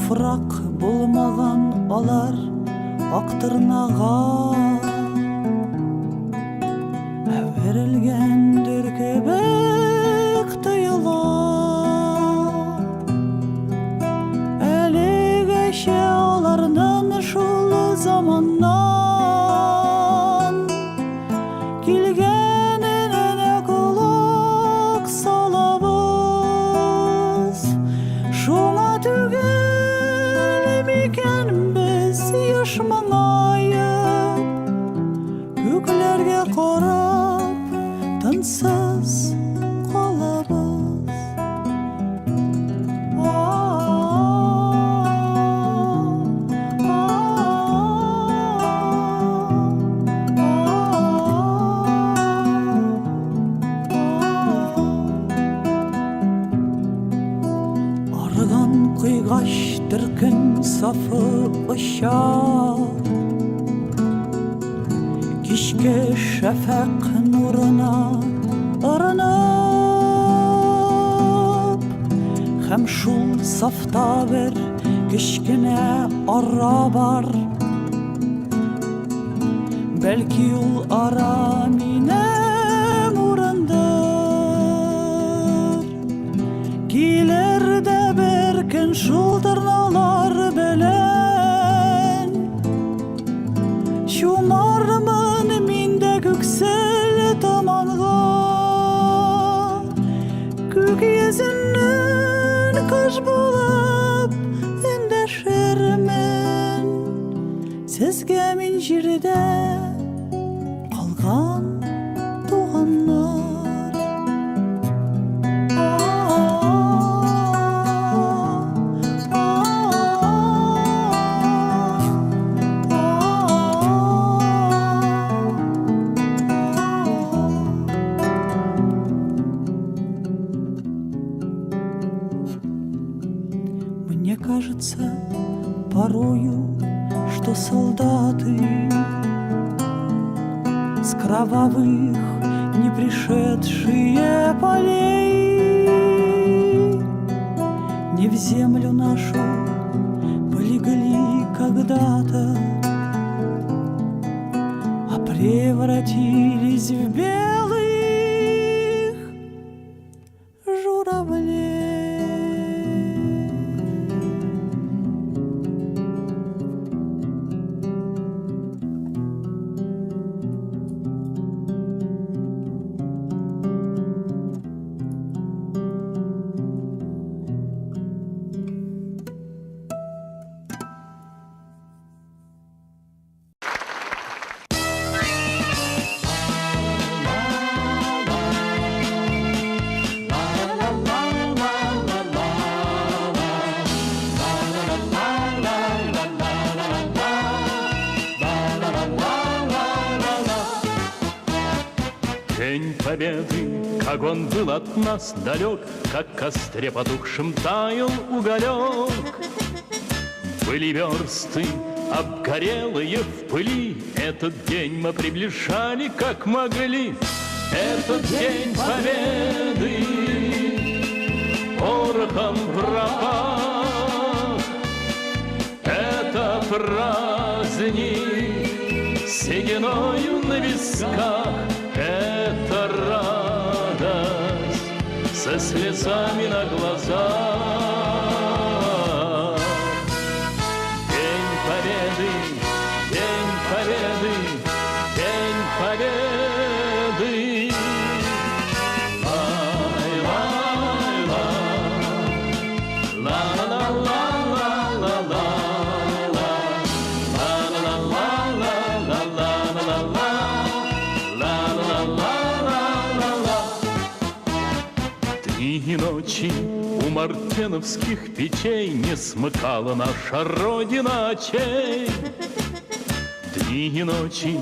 Туфрак булмаган алар актырнага әверелгәндер кебек тоела. Әлегәчә аларның шул заманнан килгәненә колак салабыз. Шуңа түгел микән без яшь моңаеп күкләргә карап тынсыз калабыз. Арыган кыйгач төркин сафы ұша, кичке шәфәк нурына ырынып, һәм шул сафта бер кечкенә ара бар. Бәлки ул ара минем урындыр. Килер дә бер көн шул тырналар белән, чумармын мин дә күксел таманга. Күк йөзеннән кош булып эндәшермен, сезгә мин җирдә калган туганнар. Мне кажется порою, что солдаты с кровавых не пришедшие полей не в землю нашу полегли когда-то, а превратились в белых журавлей. День Победы, как он был от нас далек, как в костре потухшим таял уголек. Были версты обгорелые в пыли, этот день мы приближали как могли. Этот день Победы порохом пропах, это праздник сединою на висках. Это радость со слезами на глазах. День Победы, День Победы, День Победы. Лай-лай-лай, ла-ла-ла-ла-ла-ла. Дни и ночи у мартеновских печей не смыкала наша Родина очей. Дни и ночи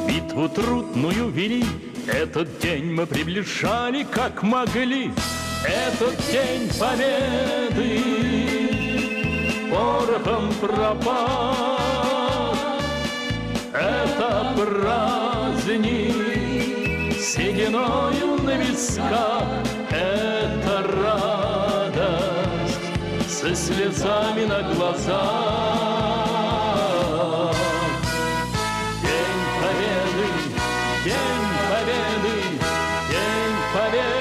битву трудную вели, этот день мы приближали как могли. Этот день Победы порохом пропах, это праздник сединою на висках. Это радость со слезами на глазах. День Победы, День Победы, День Победы.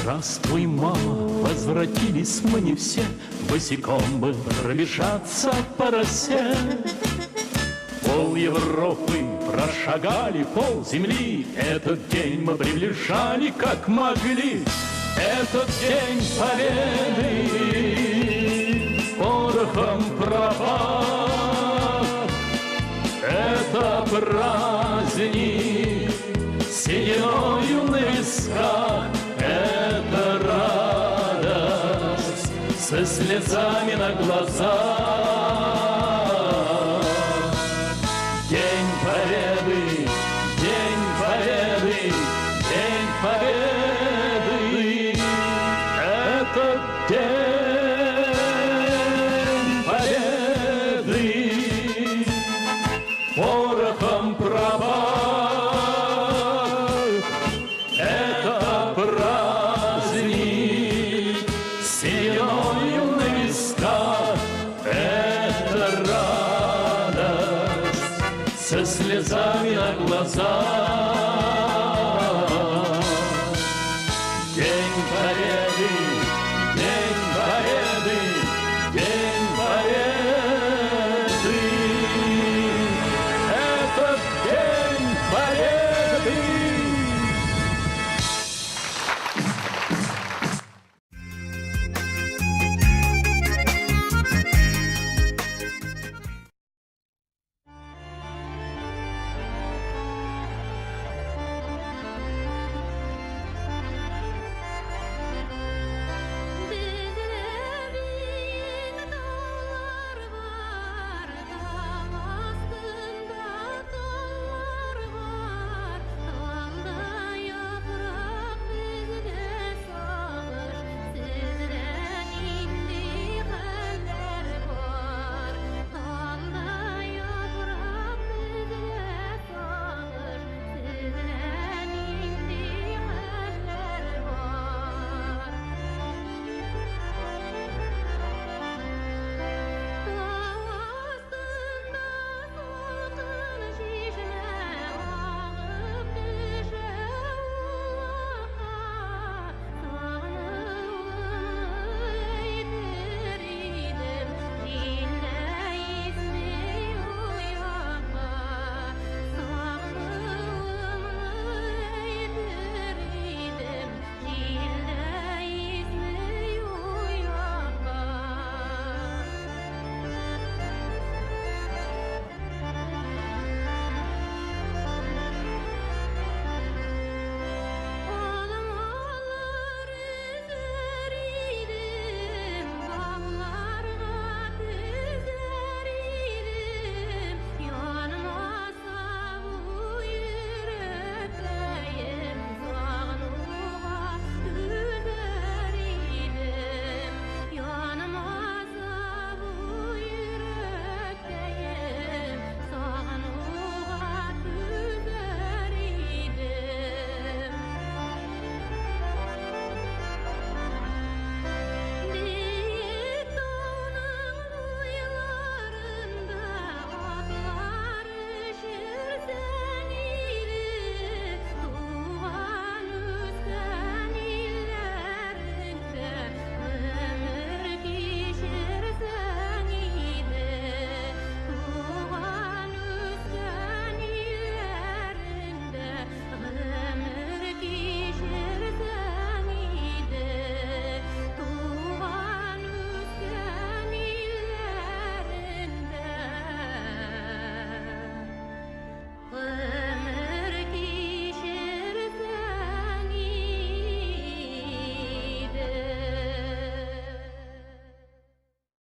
Здравствуй, мама, возвратились мы не все, босиком бы пробежаться по росе. Пол Европы прошагали, пол земли, этот день мы приближали как могли. Этот день Победы порохом пропах. Это праздник сединою на висках. Это радость со слезами на глазах.